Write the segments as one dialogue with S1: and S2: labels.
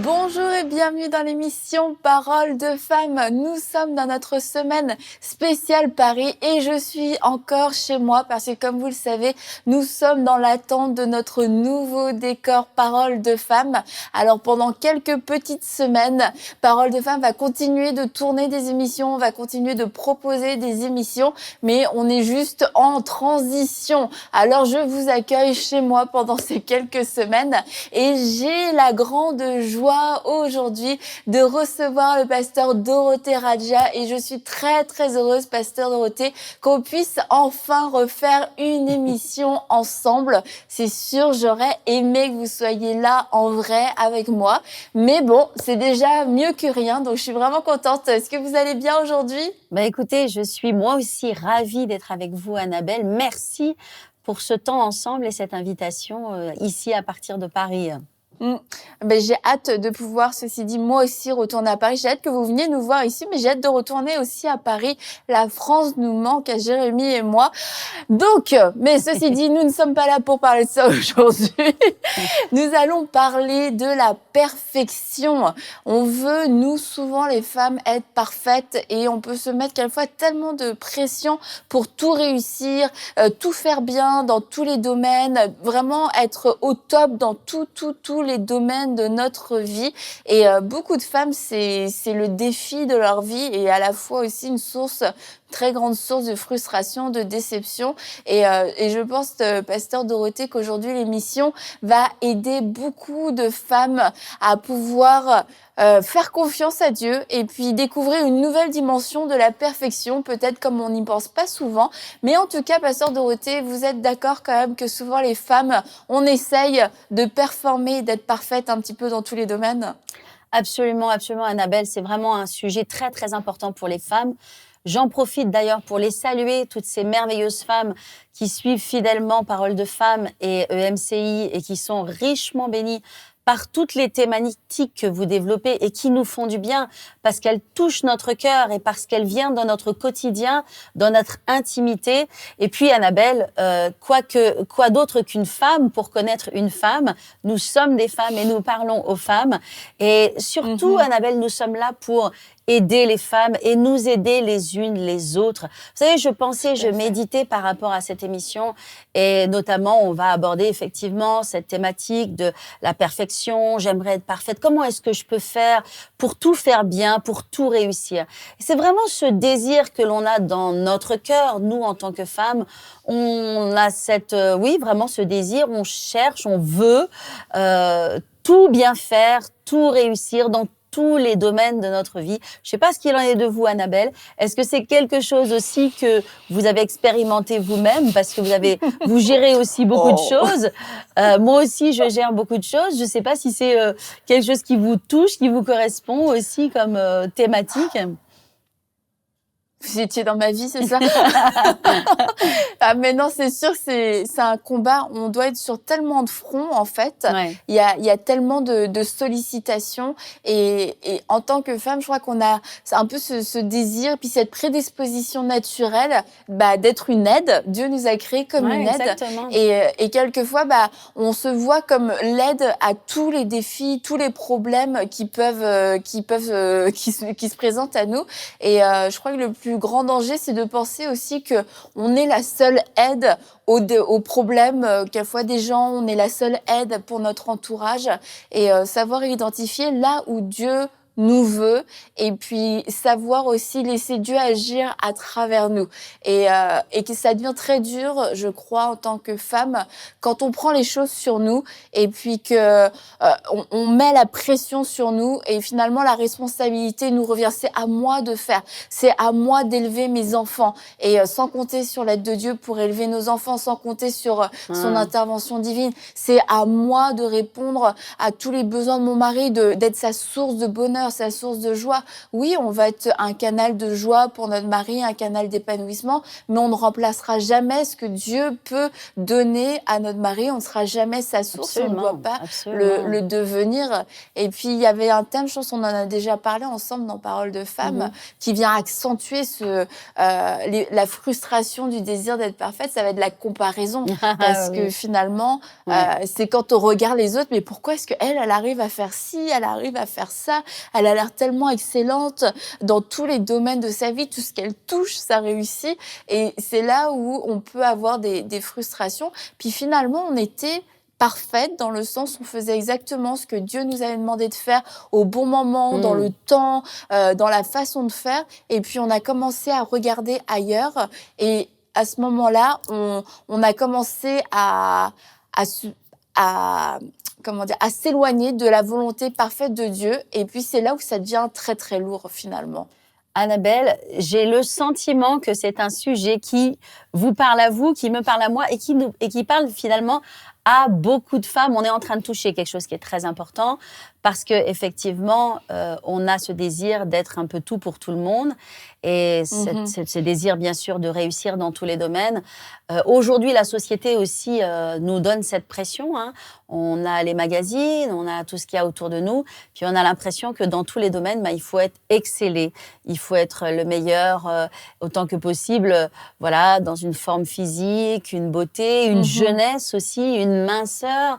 S1: Bonjour et bienvenue dans l'émission Paroles de femmes. Nous sommes dans notre semaine spéciale Paris et je suis encore chez moi parce que comme vous le savez, nous sommes dans l'attente de notre nouveau décor Paroles de femmes. Alors pendant quelques petites semaines, Paroles de femmes va continuer de tourner des émissions, va continuer de proposer des émissions, mais on est juste en transition. Alors je vous accueille chez moi pendant ces quelques semaines et j'ai la grande joie aujourd'hui de recevoir le pasteur Dorothée Radja et je suis très heureuse, pasteur Dorothée, qu'on puisse enfin refaire une émission ensemble. C'est sûr, j'aurais aimé que vous soyez là en vrai avec moi, mais bon, c'est déjà mieux que rien, donc je suis vraiment contente. Est-ce que vous allez bien aujourd'hui?
S2: Écoutez, je suis moi aussi ravie d'être avec vous, Annabelle. Merci pour ce temps ensemble et cette invitation ici à partir de Paris.
S1: J'ai hâte de pouvoir, ceci dit, moi aussi retourner à Paris. J'ai hâte que vous veniez nous voir ici, mais j'ai hâte de retourner aussi à Paris. La France nous manque à Jérémy et moi. Donc, mais ceci dit, nous ne sommes pas là pour parler de ça aujourd'hui. Nous allons parler de la perfection. On veut, nous, souvent, les femmes, être parfaites et on peut se mettre quelquefois tellement de pression pour tout réussir, tout faire bien dans tous les domaines, vraiment être au top dans tous les domaines de notre vie. Et beaucoup de femmes, c'est le défi de leur vie et à la fois aussi une très grande source de frustration, de déception. Et je pense, pasteur Dorothée, qu'aujourd'hui, l'émission va aider beaucoup de femmes à pouvoir faire confiance à Dieu et puis découvrir une nouvelle dimension de la perfection, peut-être comme on n'y pense pas souvent. Mais en tout cas, pasteur Dorothée, vous êtes d'accord quand même que souvent les femmes, on essaye de performer, d'être parfaite un petit peu dans tous les domaines?
S2: Absolument, Annabelle. C'est vraiment un sujet très important pour les femmes. J'en profite d'ailleurs pour les saluer, toutes ces merveilleuses femmes qui suivent fidèlement Paroles de femmes et EMCI et qui sont richement bénies par toutes les thématiques que vous développez et qui nous font du bien parce qu'elles touchent notre cœur et parce qu'elles viennent dans notre quotidien, dans notre intimité. Et puis Annabelle, quoi d'autre qu'une femme pour connaître une femme? Nous sommes des femmes et nous parlons aux femmes. Et surtout, Annabelle, nous sommes là pour aider les femmes et nous aider les unes les autres. Vous savez, je méditais par rapport à cette émission et notamment, on va aborder effectivement cette thématique de la perfection. J'aimerais être parfaite. Comment est-ce que je peux faire pour tout faire bien, pour tout réussir? Et c'est vraiment ce désir que l'on a dans notre cœur, nous, en tant que femmes. On a vraiment ce désir, on cherche, on veut tout bien faire, tout réussir dans tous les domaines de notre vie. Je sais pas ce qu'il en est de vous, Annabelle. Est-ce que c'est quelque chose aussi que vous avez expérimenté vous-même parce que vous gérez aussi beaucoup de choses. Moi aussi, je gère beaucoup de choses. Je sais pas si c'est quelque chose qui vous touche, qui vous correspond aussi comme thématique.
S1: Vous étiez dans ma vie, c'est ça? Mais non, c'est sûr, c'est un combat. On doit être sur tellement de fronts, en fait.
S2: Ouais.
S1: Il y a tellement de sollicitations. Et en tant que femme, je crois qu'on a un peu ce désir, puis cette prédisposition naturelle, d'être une aide. Dieu nous a créés comme une aide.
S2: Exactement.
S1: Et quelquefois, on se voit comme l'aide à tous les défis, tous les problèmes qui se présentent à nous. Et je crois que le plus grand danger, c'est de penser aussi que on est la seule aide aux problèmes. Quelquefois des gens, on est la seule aide pour notre entourage. Et savoir identifier là où Dieu nous veut et puis savoir aussi laisser Dieu agir à travers nous et que ça devient très dur, je crois, en tant que femme quand on prend les choses sur nous et puis que on met la pression sur nous et finalement la responsabilité nous revient. C'est à moi de faire, c'est à moi d'élever mes enfants et sans compter sur l'aide de Dieu pour élever nos enfants, sans compter sur son intervention divine, c'est à moi de répondre à tous les besoins de mon mari, d'être sa source de bonheur bonheur, sa source de joie. Oui, on va être un canal de joie pour notre mari, un canal d'épanouissement, mais on ne remplacera jamais ce que Dieu peut donner à notre mari. On ne sera jamais sa source, on ne doit pas le devenir. Et puis, il y avait un thème, je pense qu'on en a déjà parlé ensemble dans Paroles de femmes, qui vient accentuer la frustration du désir d'être parfaite. Ça va être la comparaison, parce que finalement, c'est quand on regarde les autres, mais pourquoi est-ce qu'elle arrive à faire ci, elle arrive à faire ça, elle a l'air tellement excellente dans tous les domaines de sa vie, tout ce qu'elle touche, ça réussit. Et c'est là où on peut avoir des frustrations. Puis finalement, on était parfaite dans le sens où on faisait exactement ce que Dieu nous avait demandé de faire au bon moment, dans le temps, dans la façon de faire. Et puis, on a commencé à regarder ailleurs. Et à ce moment-là, on a commencé à s'éloigner de la volonté parfaite de Dieu. Et puis, c'est là où ça devient très, très lourd, finalement.
S2: Annabelle, j'ai le sentiment que c'est un sujet qui vous parle à vous, qui me parle à moi et qui parle finalement à beaucoup de femmes. On est en train de toucher quelque chose qui est très important parce que effectivement, on a ce désir d'être un peu tout pour tout le monde et ce désir bien sûr de réussir dans tous les domaines. Aujourd'hui, la société aussi nous donne cette pression. Hein. On a les magazines, on a tout ce qu'il y a autour de nous, puis on a l'impression que dans tous les domaines, il faut être excellé, il faut être le meilleur autant que possible. Voilà, dans une forme physique, une beauté, une jeunesse aussi, une minceur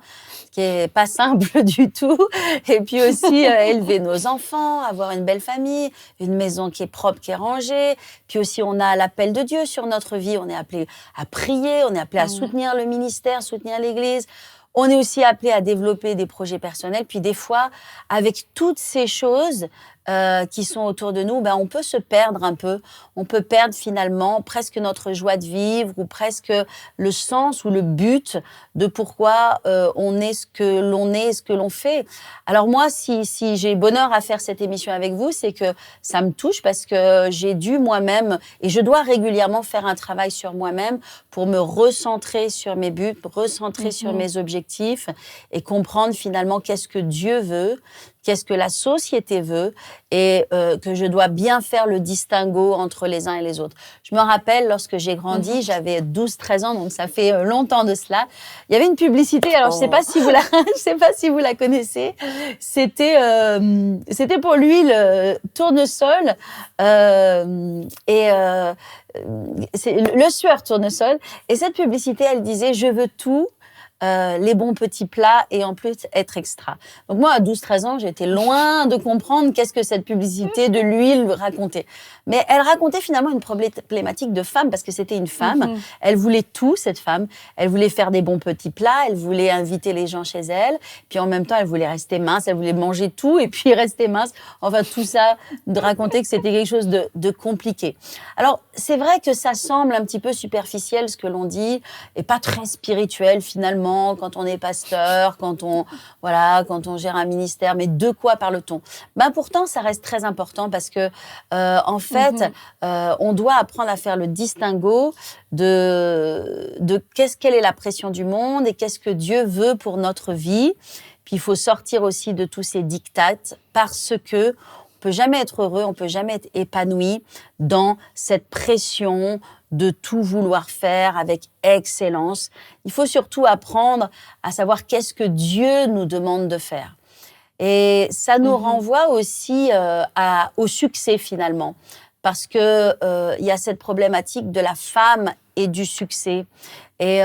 S2: qui est pas simple du tout. Et puis aussi élever nos enfants, avoir une belle famille, une maison qui est propre, qui est rangée. Puis aussi on a l'appel de Dieu sur notre vie. On est appelé à prier, on est appelé à soutenir le ministère, soutenir l'Église. On est aussi appelé à développer des projets personnels. Puis des fois, avec toutes ces choses qui sont autour de nous, on peut se perdre un peu. On peut perdre finalement presque notre joie de vivre ou presque le sens ou le but de pourquoi on est ce que l'on est, ce que l'on fait. Alors moi, si j'ai bonheur à faire cette émission avec vous, c'est que ça me touche parce que j'ai dû moi-même, et je dois régulièrement faire un travail sur moi-même pour me recentrer sur mes buts, recentrer sur mes objectifs et comprendre finalement qu'est-ce que Dieu veut, qu'est-ce que la société veut et que je dois bien faire le distinguo entre les uns et les autres. Je me rappelle, lorsque j'ai grandi, j'avais 12-13 ans, donc ça fait longtemps de cela. Il y avait une publicité, alors je sais pas si vous la connaissez. C'était pour l'huile tournesol c'est le sueur tournesol. Et cette publicité, elle disait « Je veux tout ». Les bons petits plats et en plus être extra. Donc moi, à 12-13 ans, j'étais loin de comprendre qu'est-ce que cette publicité de l'huile racontait. Mais elle racontait finalement une problématique de femme parce que c'était une femme. Elle voulait tout, cette femme. Elle voulait faire des bons petits plats, elle voulait inviter les gens chez elle. Puis en même temps, elle voulait rester mince, elle voulait manger tout et puis rester mince. Enfin, tout ça, de raconter que c'était quelque chose de compliqué. Alors, c'est vrai que ça semble un petit peu superficiel ce que l'on dit et pas très spirituel finalement quand on est pasteur, quand on gère un ministère, mais de quoi parle-t-on ? Pourtant, ça reste très important parce que, en fait, on doit apprendre à faire le distinguo de quelle est la pression du monde et qu'est-ce que Dieu veut pour notre vie. Puis il faut sortir aussi de tous ces dictates parce que on peut jamais être heureux, on peut jamais être épanoui dans cette pression de tout vouloir faire avec excellence. Il faut surtout apprendre à savoir qu'est-ce que Dieu nous demande de faire. Et ça nous renvoie aussi au succès finalement, parce que il y a cette problématique de la femme et du succès. Et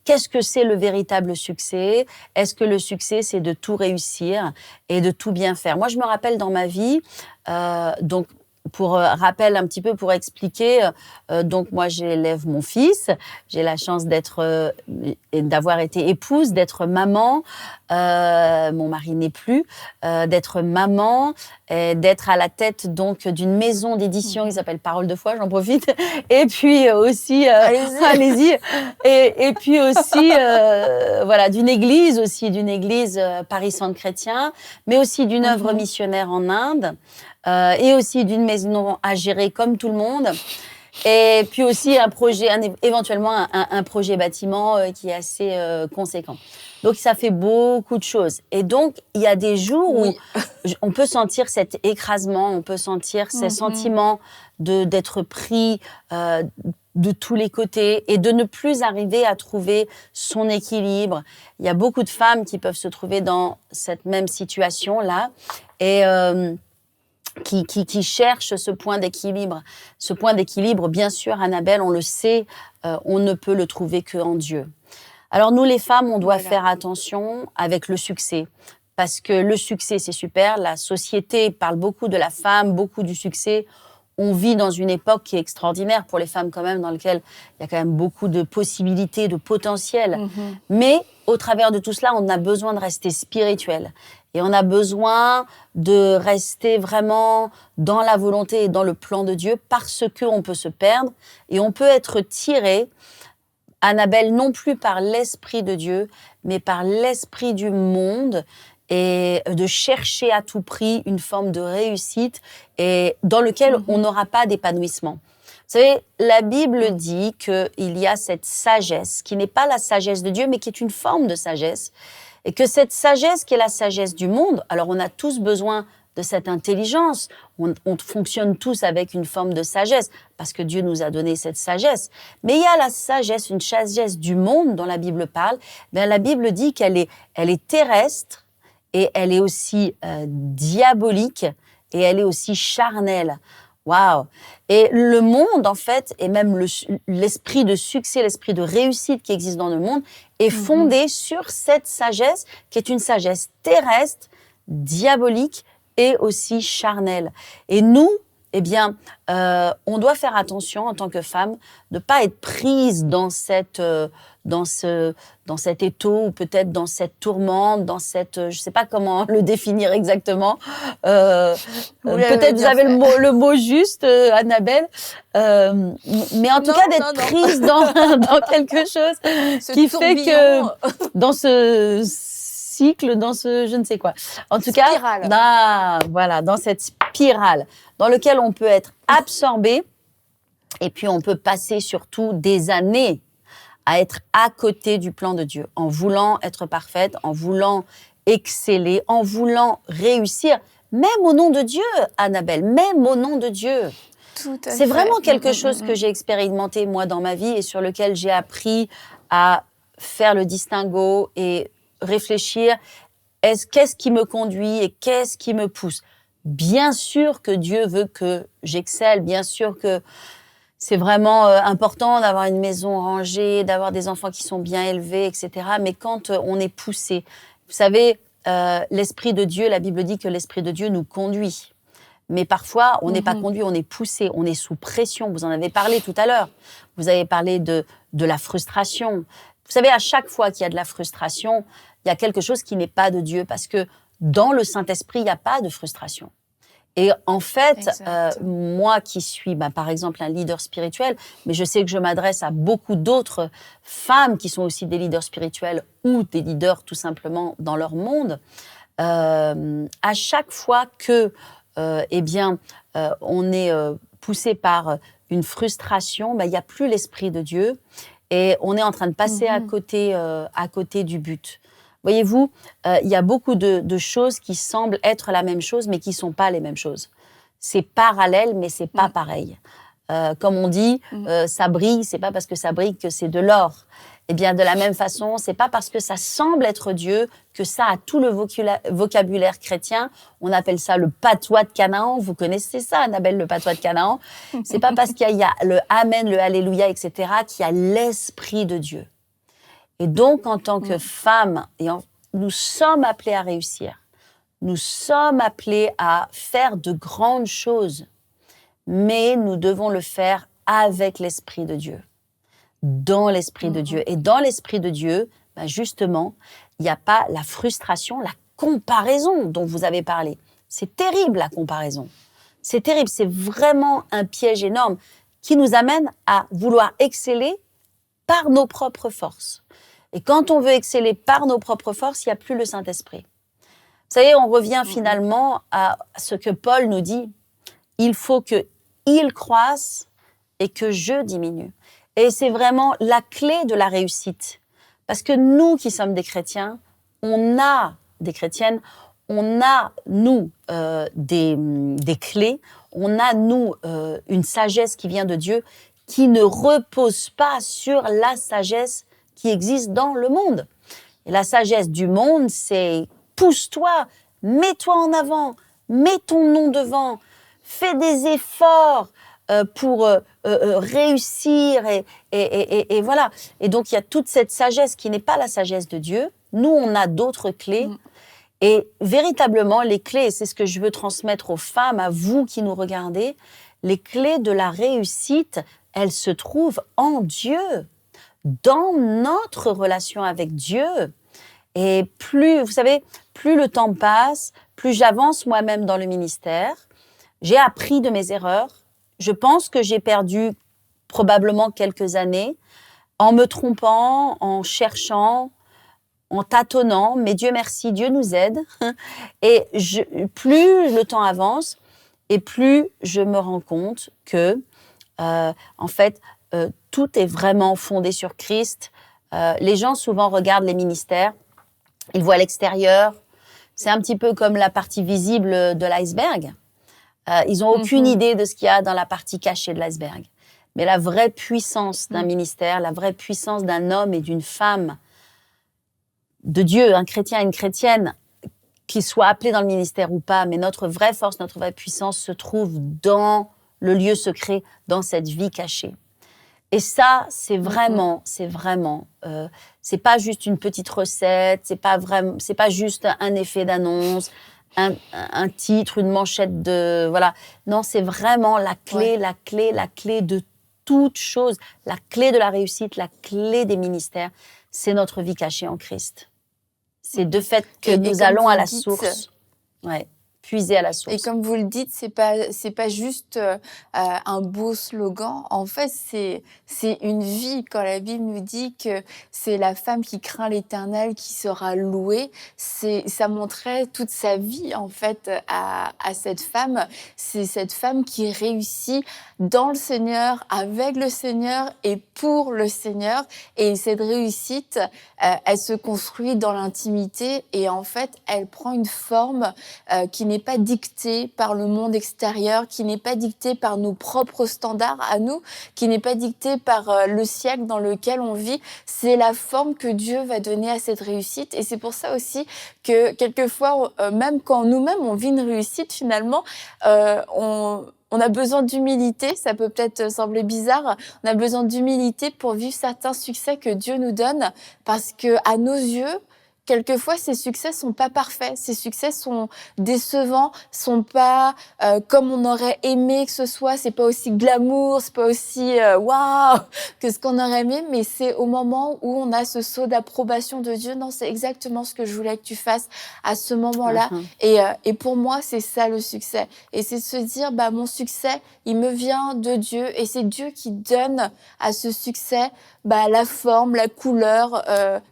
S2: qu'est-ce que c'est le véritable succès ? Est-ce que le succès, c'est de tout réussir et de tout bien faire ? Moi, je me rappelle dans ma vie, donc pour rappel un petit peu, pour expliquer, donc moi j'élève mon fils, j'ai la chance d'avoir été épouse, d'être maman, mon mari n'est plus, d'être maman, et d'être à la tête donc d'une maison d'édition qui s'appelle Paroles de foi, j'en profite, et puis aussi, allez-y, et puis aussi, d'une église Paris Centre Chrétien, mais aussi d'une œuvre missionnaire en Inde, et aussi d'une maison à gérer comme tout le monde. Et puis aussi un projet, éventuellement un projet bâtiment qui est assez conséquent. Donc ça fait beaucoup de choses. Et donc il y a des jours où on peut sentir cet écrasement, on peut sentir ces sentiments d'être pris de tous les côtés et de ne plus arriver à trouver son équilibre. Il y a beaucoup de femmes qui peuvent se trouver dans cette même situation-là et qui cherchent ce point d'équilibre. Ce point d'équilibre, bien sûr, Annabelle, on le sait, on ne peut le trouver qu'en Dieu. Alors nous, les femmes, on doit faire attention avec le succès. Parce que le succès, c'est super. La société parle beaucoup de la femme, beaucoup du succès. On vit dans une époque qui est extraordinaire pour les femmes quand même, dans laquelle il y a quand même beaucoup de possibilités, de potentiel. Mais au travers de tout cela, on a besoin de rester spirituel. Et on a besoin de rester vraiment dans la volonté et dans le plan de Dieu parce qu'on peut se perdre et on peut être tiré, Annabelle, non plus par l'Esprit de Dieu, mais par l'esprit du monde et de chercher à tout prix une forme de réussite et dans lequel on n'aura pas d'épanouissement. Vous savez, la Bible dit qu'il y a cette sagesse qui n'est pas la sagesse de Dieu, mais qui est une forme de sagesse. Et que cette sagesse qui est la sagesse du monde, alors on a tous besoin de cette intelligence, on fonctionne tous avec une forme de sagesse, parce que Dieu nous a donné cette sagesse. Mais il y a la sagesse, une sagesse du monde dont la Bible parle. Bien, la Bible dit qu'elle est terrestre, et elle est aussi diabolique, et elle est aussi charnelle. Waouh! Et le monde, en fait, et même l'esprit de succès, l'esprit de réussite qui existe dans le monde, est fondé sur cette sagesse, qui est une sagesse terrestre, diabolique et aussi charnelle. Et nous, eh bien, on doit faire attention en tant que femme de ne pas être prise dans cet étau ou peut-être dans cette tourmente, dans cette, je ne sais pas comment le définir exactement. Peut-être vous avez le mot juste, Annabelle. Mais en tout cas, d'être prise dans quelque chose qui fait que dans ce cycle, dans ce je ne sais quoi. En tout
S1: spirale.
S2: Cas, voilà, dans cette spirale dans lequel on peut être absorbé et puis on peut passer surtout des années à être à côté du plan de Dieu, en voulant être parfaite, en voulant exceller, en voulant réussir, même au nom de Dieu, Annabelle, même au nom de Dieu. C'est vraiment quelque chose que j'ai expérimenté moi dans ma vie et sur lequel j'ai appris à faire le distinguo et réfléchir, qu'est-ce qui me conduit et qu'est-ce qui me pousse? Bien sûr que Dieu veut que j'excelle, bien sûr que c'est vraiment important d'avoir une maison rangée, d'avoir des enfants qui sont bien élevés, etc. Mais quand on est poussé, vous savez, l'Esprit de Dieu, la Bible dit que l'Esprit de Dieu nous conduit. Mais parfois, on n'est pas conduit, on est poussé, on est sous pression. Vous en avez parlé tout à l'heure. Vous avez parlé de la frustration. Vous savez, à chaque fois qu'il y a de la frustration, il y a quelque chose qui n'est pas de Dieu parce que dans le Saint-Esprit, il n'y a pas de frustration. Et en fait, moi qui suis, par exemple, un leader spirituel, mais je sais que je m'adresse à beaucoup d'autres femmes qui sont aussi des leaders spirituels ou des leaders tout simplement dans leur monde, à chaque fois que, on est poussé par une frustration, il n'y a plus l'Esprit de Dieu et on est en train de passer à côté du but. Voyez-vous, il y a beaucoup de choses qui semblent être la même chose, mais qui ne sont pas les mêmes choses. C'est parallèle, mais ce n'est pas pareil. Comme on dit, ça brille, ce n'est pas parce que ça brille que c'est de l'or. Eh bien, de la même façon, ce n'est pas parce que ça semble être Dieu que ça a tout le vocabulaire chrétien. On appelle ça le patois de Canaan. Vous connaissez ça, Annabelle, le patois de Canaan. Ce n'est pas parce qu'il y a le Amen, le Alléluia, etc., qu'il y a l'Esprit de Dieu. Et donc, en tant que femme, nous sommes appelés à réussir. Nous sommes appelés à faire de grandes choses. Mais nous devons le faire avec l'Esprit de Dieu. Dans l'Esprit de Dieu. Et dans l'Esprit de Dieu, justement, il n'y a pas la frustration, la comparaison dont vous avez parlé. C'est terrible, la comparaison. C'est terrible. C'est vraiment un piège énorme qui nous amène à vouloir exceller par nos propres forces. Et quand on veut exceller par nos propres forces, il n'y a plus le Saint-Esprit. Vous savez, on revient finalement à ce que Paul nous dit. Il faut qu'il croisse et que je diminue. Et c'est vraiment la clé de la réussite. Parce que nous qui sommes des chrétiens, on a des chrétiennes, on a, nous, des clés, on a, nous, une sagesse qui vient de Dieu, qui ne repose pas sur la sagesse qui existe dans le monde. Et la sagesse du monde, c'est pousse-toi, mets-toi en avant, mets ton nom devant, fais des efforts pour réussir et voilà. Et donc, il y a toute cette sagesse qui n'est pas la sagesse de Dieu. Nous, on a d'autres clés. Et véritablement, les clés, et c'est ce que je veux transmettre aux femmes, à vous qui nous regardez, les clés de la réussite, elles se trouvent en Dieu, dans notre relation avec Dieu. Et plus, vous savez, plus le temps passe, plus j'avance moi-même dans le ministère, j'ai appris de mes erreurs. Je pense que j'ai perdu probablement quelques années en me trompant, en cherchant, en tâtonnant, mais Dieu merci, Dieu nous aide. Et plus le temps avance, et plus je me rends compte que, en fait, tout est vraiment fondé sur Christ. Les gens souvent regardent les ministères, ils voient l'extérieur. C'est un petit peu comme la partie visible de l'iceberg. Ils n'ont aucune idée de ce qu'il y a dans la partie cachée de l'iceberg. Mais la vraie puissance d'un ministère, la vraie puissance d'un homme et d'une femme de Dieu, un chrétien et une chrétienne, qu'ils soient appelés dans le ministère ou pas, mais notre vraie force, notre vraie puissance se trouve dans le lieu secret, dans cette vie cachée. Et ça, c'est vraiment, c'est pas juste une petite recette, c'est pas juste un effet d'annonce, un titre, une manchette de, voilà. Non, c'est vraiment la clé, la clé de toute chose, la clé de la réussite, la clé des ministères, c'est notre vie cachée en Christ. C'est de fait que nous allons à la source. Ouais. Puiser à la source.
S1: Et comme vous le dites, c'est pas juste un beau slogan. En fait, c'est une vie. Quand la Bible nous dit que c'est la femme qui craint l'Éternel qui sera louée, ça montrait toute sa vie en fait à cette femme. C'est cette femme qui réussit dans le Seigneur, avec le Seigneur et pour le Seigneur. Et cette réussite, elle se construit dans l'intimité et en fait, elle prend une forme qui n'est pas dictée par le monde extérieur, qui n'est pas dictée par nos propres standards à nous, qui n'est pas dictée par le siècle dans lequel on vit. C'est la forme que Dieu va donner à cette réussite. Et c'est pour ça aussi que quelquefois, même quand nous-mêmes on vit une réussite, finalement, on a besoin d'humilité, ça peut peut-être sembler bizarre, on a besoin d'humilité pour vivre certains succès que Dieu nous donne, parce que à nos yeux, quelquefois, ces succès sont pas parfaits, ces succès sont décevants, sont pas comme on aurait aimé que ce soit, c'est pas aussi glamour, c'est pas aussi waouh que ce qu'on aurait aimé, mais c'est au moment où on a ce saut d'approbation de Dieu, non, c'est exactement ce que je voulais que tu fasses à ce moment-là. Et pour moi, c'est ça le succès. Et c'est de se dire, bah mon succès, il me vient de Dieu, et c'est Dieu qui donne à ce succès la forme, la couleur,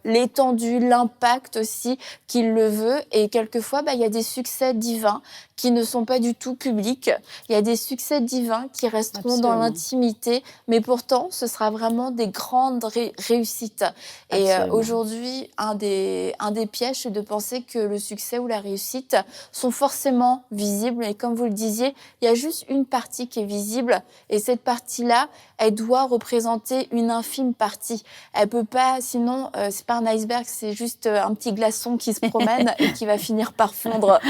S1: l'étendue, l'impact aussi qu'il le veut. Et quelquefois, il y a des succès divins qui ne sont pas du tout publics. Il y a des succès divins qui resteront dans l'intimité, mais pourtant, ce sera vraiment des grandes réussites. Et aujourd'hui, un des pièges, c'est de penser que le succès ou la réussite sont forcément visibles. Et comme vous le disiez, il y a juste une partie qui est visible. Et cette partie-là, elle doit représenter une infime partie. Elle peut pas, sinon, c'est pas un iceberg, c'est juste un petit glaçon qui se promène et qui va finir par fondre.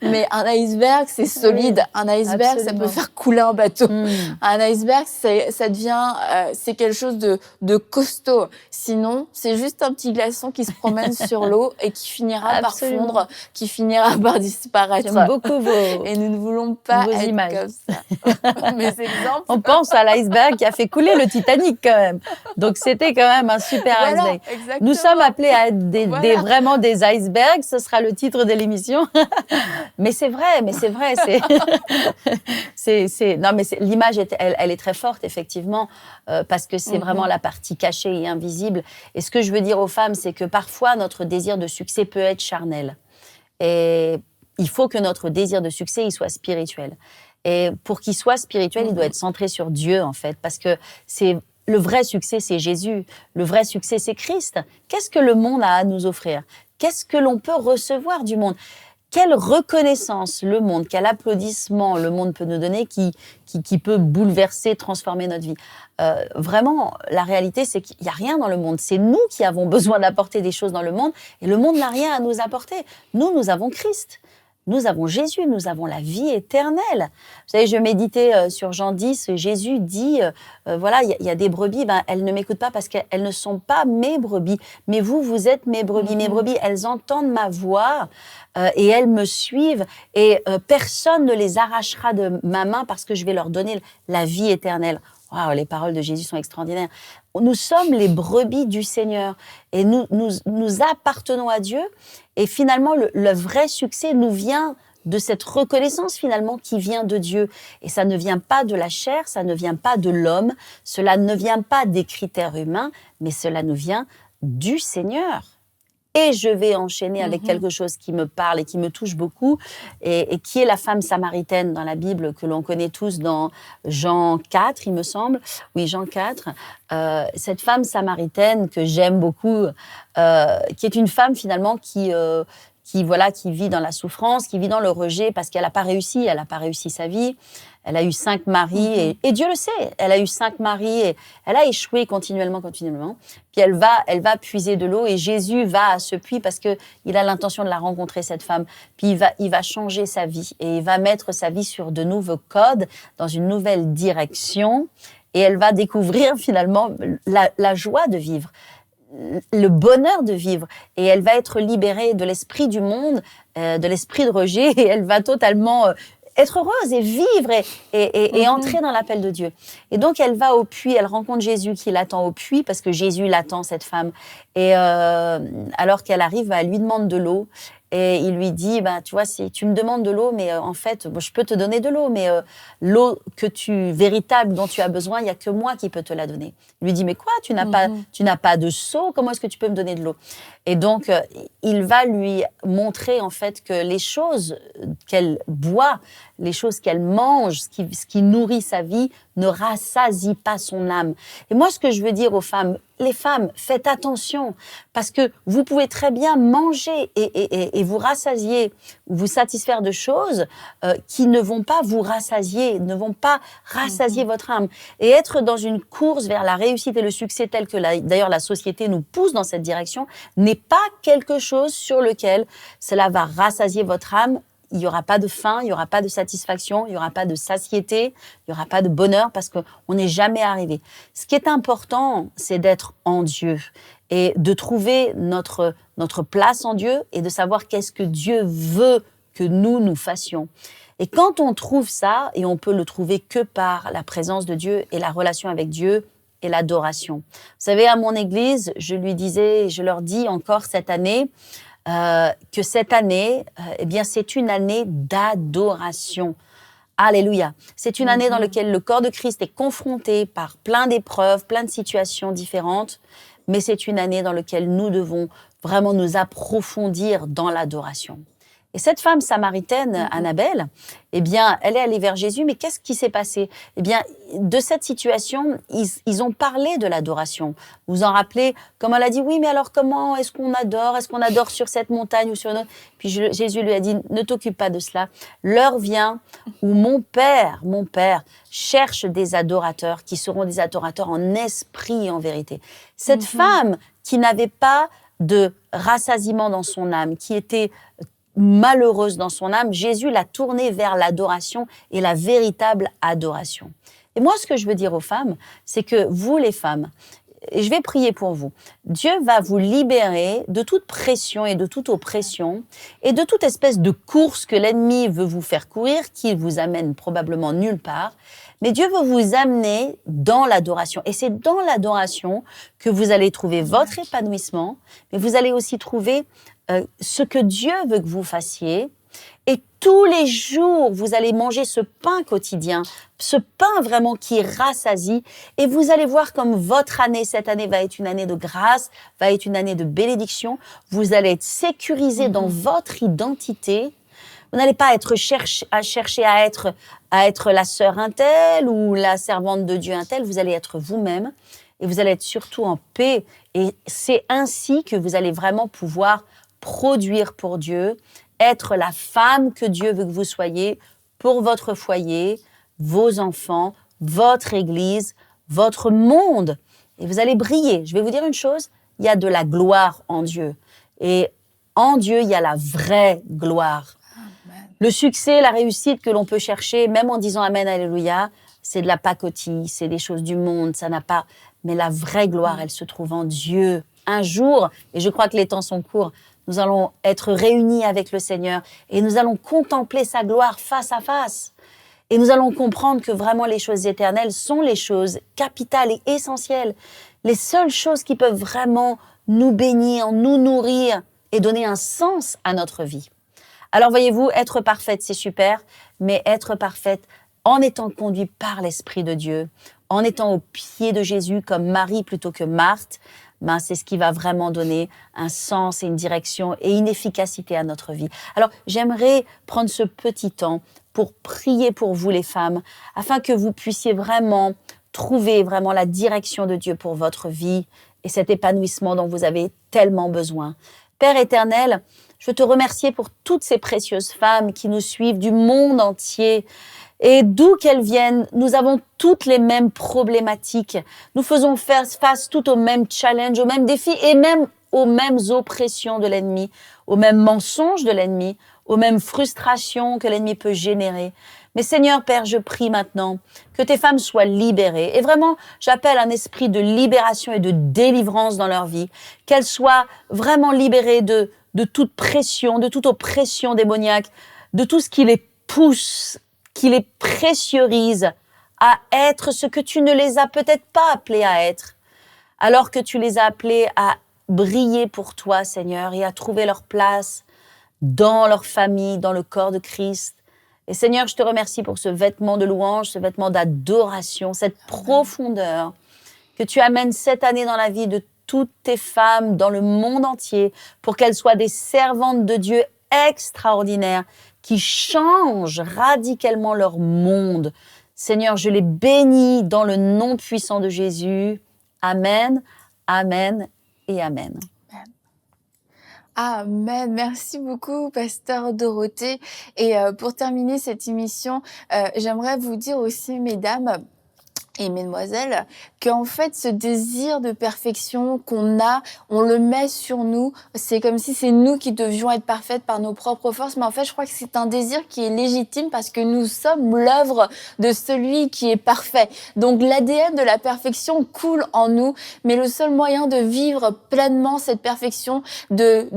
S1: Mais un iceberg, c'est solide. Un iceberg, ça peut faire couler un bateau. Un iceberg, ça devient, c'est quelque chose de costaud. Sinon, c'est juste un petit glaçon qui se promène sur l'eau et qui finira par fondre, qui finira par disparaître.
S2: J'aime beaucoup vos
S1: Et nous ne voulons pas être
S2: images.
S1: comme ça. Mes exemples.
S2: On pense à l'iceberg qui a fait couler le Titanic quand même. Donc c'était quand même un super iceberg.
S1: Exactement.
S2: Nous sommes appelés à être vraiment des icebergs. Ce sera le titre de l'émission. Mais c'est vrai. Non, mais l'image, elle est très forte, effectivement, parce que c'est vraiment la partie cachée et invisible. Et ce que je veux dire aux femmes, c'est que parfois, notre désir de succès peut être charnel. Et il faut que notre désir de succès, il soit spirituel. Et pour qu'il soit spirituel, il doit être centré sur Dieu, en fait, parce que le vrai succès, c'est Jésus. Le vrai succès, c'est Christ. Qu'est-ce que le monde a à nous offrir? Qu'est-ce que l'on peut recevoir du monde? Quelle reconnaissance le monde, quel applaudissement le monde peut nous donner qui peut bouleverser, transformer notre vie. Vraiment, la réalité, c'est qu'il n'y a rien dans le monde. C'est nous qui avons besoin d'apporter des choses dans le monde et le monde n'a rien à nous apporter. Nous avons Christ. Nous avons Jésus, nous avons la vie éternelle. Vous savez, je méditais sur Jean 10, Jésus dit, voilà, il y a des brebis, elles ne m'écoutent pas parce qu'elles ne sont pas mes brebis, mais vous êtes mes brebis. Mes brebis, elles entendent ma voix et elles me suivent et personne ne les arrachera de ma main parce que je vais leur donner la vie éternelle. Waouh, les paroles de Jésus sont extraordinaires. Nous sommes les brebis du Seigneur et nous appartenons à Dieu. Et finalement, le vrai succès nous vient de cette reconnaissance finalement qui vient de Dieu. Et ça ne vient pas de la chair, ça ne vient pas de l'homme, cela ne vient pas des critères humains, mais cela nous vient du Seigneur. Et je vais enchaîner avec quelque chose qui me parle et qui me touche beaucoup, et qui est la femme samaritaine dans la Bible que l'on connaît tous dans Jean 4, il me semble. Oui, Jean 4. Cette femme samaritaine que j'aime beaucoup, qui est une femme finalement qui vit dans la souffrance, qui vit dans le rejet parce qu'elle n'a pas réussi sa vie. Elle a eu 5 maris et Dieu le sait, elle a eu 5 maris et elle a échoué continuellement. Puis elle va puiser de l'eau et Jésus va à ce puits parce que il a l'intention de la rencontrer, cette femme. Puis il va changer sa vie et il va mettre sa vie sur de nouveaux codes, dans une nouvelle direction et elle va découvrir finalement la joie de vivre, le bonheur de vivre et elle va être libérée de l'esprit du monde, de l'esprit de rejet et elle va totalement être heureuse et vivre et entrer dans l'appel de Dieu. Et donc elle va au puits, elle rencontre Jésus qui l'attend au puits parce que Jésus l'attend, cette femme. Et alors qu'elle arrive, elle lui demande de l'eau. Et il lui dit, tu vois, si tu me demandes de l'eau, mais en fait, je peux te donner de l'eau, mais l'eau véritable dont tu as besoin, il n'y a que moi qui peux te la donner. Il lui dit, mais quoi, tu n'as pas de seau, comment est-ce que tu peux me donner de l'eau? Et donc, il va lui montrer en fait que les choses qu'elle boit, les choses qu'elle mange, ce qui nourrit sa vie, ne rassasie pas son âme. Et moi, ce que je veux dire aux femmes, les femmes, faites attention, parce que vous pouvez très bien manger et vous rassasier, ou vous satisfaire de choses qui ne vont pas vous rassasier, ne vont pas rassasier votre âme. Et être dans une course vers la réussite et le succès tel que d'ailleurs la société nous pousse dans cette direction, n'est pas quelque chose sur lequel cela va rassasier votre âme. Il n'y aura pas de faim, il n'y aura pas de satisfaction, il n'y aura pas de satiété, il n'y aura pas de bonheur parce qu'on n'est jamais arrivé. Ce qui est important, c'est d'être en Dieu et de trouver notre place en Dieu et de savoir qu'est-ce que Dieu veut que nous fassions. Et quand on trouve ça, et on peut le trouver que par la présence de Dieu et la relation avec Dieu et l'adoration. Vous savez, à mon église, je leur dis encore cette année, que cette année, c'est une année d'adoration. Alléluia. C'est une année dans laquelle le corps de Christ est confronté par plein d'épreuves, plein de situations différentes, mais c'est une année dans laquelle nous devons vraiment nous approfondir dans l'adoration. Et cette femme samaritaine, Annabelle, elle est allée vers Jésus, mais qu'est-ce qui s'est passé? De cette situation, ils ont parlé de l'adoration. Vous vous en rappelez? Comme elle a dit, oui, mais alors comment est-ce qu'on adore? Est-ce qu'on adore sur cette montagne ou sur une autre? Puis Jésus lui a dit, ne t'occupe pas de cela. L'heure vient où mon Père cherche des adorateurs qui seront des adorateurs en esprit et en vérité. Cette femme qui n'avait pas de rassasiement dans son âme, qui était malheureuse dans son âme, Jésus l'a tournée vers l'adoration et la véritable adoration. Et moi, ce que je veux dire aux femmes, c'est que vous, les femmes, et je vais prier pour vous, Dieu va vous libérer de toute pression et de toute oppression et de toute espèce de course que l'ennemi veut vous faire courir, qui vous amène probablement nulle part. Mais Dieu veut vous amener dans l'adoration. Et c'est dans l'adoration que vous allez trouver votre épanouissement, mais vous allez aussi trouver ce que Dieu veut que vous fassiez. Et tous les jours, vous allez manger ce pain quotidien, ce pain vraiment qui rassasie. Et vous allez voir comme votre année, cette année va être une année de grâce, va être une année de bénédiction. Vous allez être sécurisé dans votre identité. Vous n'allez pas chercher à être la sœur un tel ou la servante de Dieu un tel. Vous allez être vous-même et vous allez être surtout en paix. Et c'est ainsi que vous allez vraiment pouvoir produire pour Dieu, être la femme que Dieu veut que vous soyez pour votre foyer, vos enfants, votre église, votre monde. Et vous allez briller. Je vais vous dire une chose, il y a de la gloire en Dieu. Et en Dieu, il y a la vraie gloire. Amen. Le succès, la réussite que l'on peut chercher, même en disant Amen, Alléluia, c'est de la pacotille, c'est des choses du monde, ça n'a pas... Mais la vraie gloire, elle se trouve en Dieu. Un jour, et je crois que les temps sont courts, nous allons être réunis avec le Seigneur et nous allons contempler sa gloire face à face. Et nous allons comprendre que vraiment les choses éternelles sont les choses capitales et essentielles. Les seules choses qui peuvent vraiment nous bénir, nous nourrir et donner un sens à notre vie. Alors voyez-vous, être parfaite, c'est super, mais être parfaite en étant conduite par l'Esprit de Dieu, en étant au pied de Jésus comme Marie plutôt que Marthe, c'est ce qui va vraiment donner un sens et une direction et une efficacité à notre vie. Alors, j'aimerais prendre ce petit temps pour prier pour vous les femmes, afin que vous puissiez vraiment trouver vraiment la direction de Dieu pour votre vie et cet épanouissement dont vous avez tellement besoin. Père éternel, je veux te remercier pour toutes ces précieuses femmes qui nous suivent du monde entier. Et d'où qu'elles viennent, nous avons toutes les mêmes problématiques. Nous faisons face toutes aux mêmes challenges, aux mêmes défis et même aux mêmes oppressions de l'ennemi, aux mêmes mensonges de l'ennemi, aux mêmes frustrations que l'ennemi peut générer. Mais Seigneur Père, je prie maintenant que tes femmes soient libérées. Et vraiment, j'appelle un esprit de libération et de délivrance dans leur vie. Qu'elles soient vraiment libérées de toute pression, de toute oppression démoniaque, de tout ce qui les pousse, qui les pressurise à être ce que tu ne les as peut-être pas appelés à être, alors que tu les as appelés à briller pour toi, Seigneur, et à trouver leur place dans leur famille, dans le corps de Christ. Et Seigneur, je te remercie pour ce vêtement de louange, ce vêtement d'adoration, cette profondeur que tu amènes cette année dans la vie de toutes tes femmes dans le monde entier, pour qu'elles soient des servantes de Dieu extraordinaires, qui changent radicalement leur monde. Seigneur, je les bénis dans le nom puissant de Jésus. Amen, amen et amen.
S1: Amen. Merci beaucoup, Pasteur Dorothée. Et pour terminer cette émission, j'aimerais vous dire aussi, mesdames et mesdemoiselles, qu'en fait, ce désir de perfection qu'on a, on le met sur nous. C'est comme si c'est nous qui devions être parfaites par nos propres forces. Mais en fait, je crois que c'est un désir qui est légitime parce que nous sommes l'œuvre de celui qui est parfait. Donc, l'ADN de la perfection coule en nous. Mais le seul moyen de vivre pleinement cette perfection, de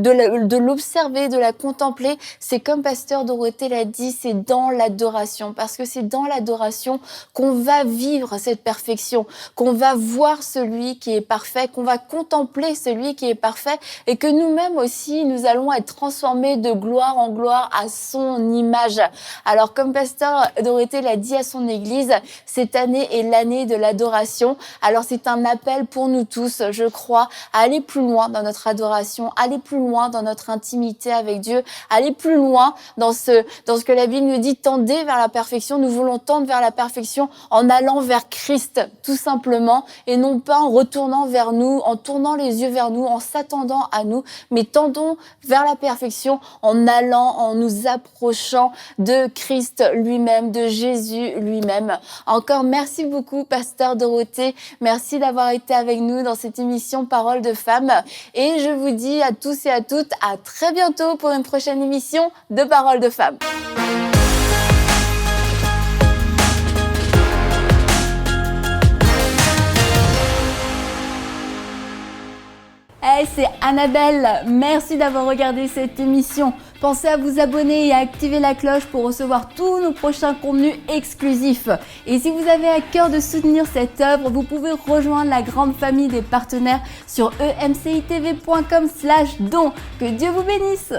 S1: l'observer, de la contempler, c'est comme Pasteur Dorothée l'a dit, c'est dans l'adoration. Parce que c'est dans l'adoration qu'on va vivre cette perfection, qu'on va voir celui qui est parfait, qu'on va contempler celui qui est parfait et que nous-mêmes aussi, nous allons être transformés de gloire en gloire à son image. Alors, comme Pasteur Dorothée l'a dit à son église, cette année est l'année de l'adoration. Alors, c'est un appel pour nous tous, je crois, à aller plus loin dans notre adoration, aller plus loin dans notre intimité avec Dieu, aller plus loin dans ce que la Bible nous dit, tendez vers la perfection. Nous voulons tendre vers la perfection en allant vers Christ, tout simplement, et non pas en retournant vers nous, en tournant les yeux vers nous, en s'attendant à nous, mais tendons vers la perfection en allant, en nous approchant de Christ lui-même, de Jésus lui-même. Encore merci beaucoup, Pasteur Dorothée. Merci d'avoir été avec nous dans cette émission Parole de Femmes. Et je vous dis à tous et à toutes, à très bientôt pour une prochaine émission de Parole de Femmes. Hey, c'est Annabelle. Merci d'avoir regardé cette émission. Pensez à vous abonner et à activer la cloche pour recevoir tous nos prochains contenus exclusifs. Et si vous avez à cœur de soutenir cette œuvre, vous pouvez rejoindre la grande famille des partenaires sur emcitv.com/don. Que Dieu vous bénisse.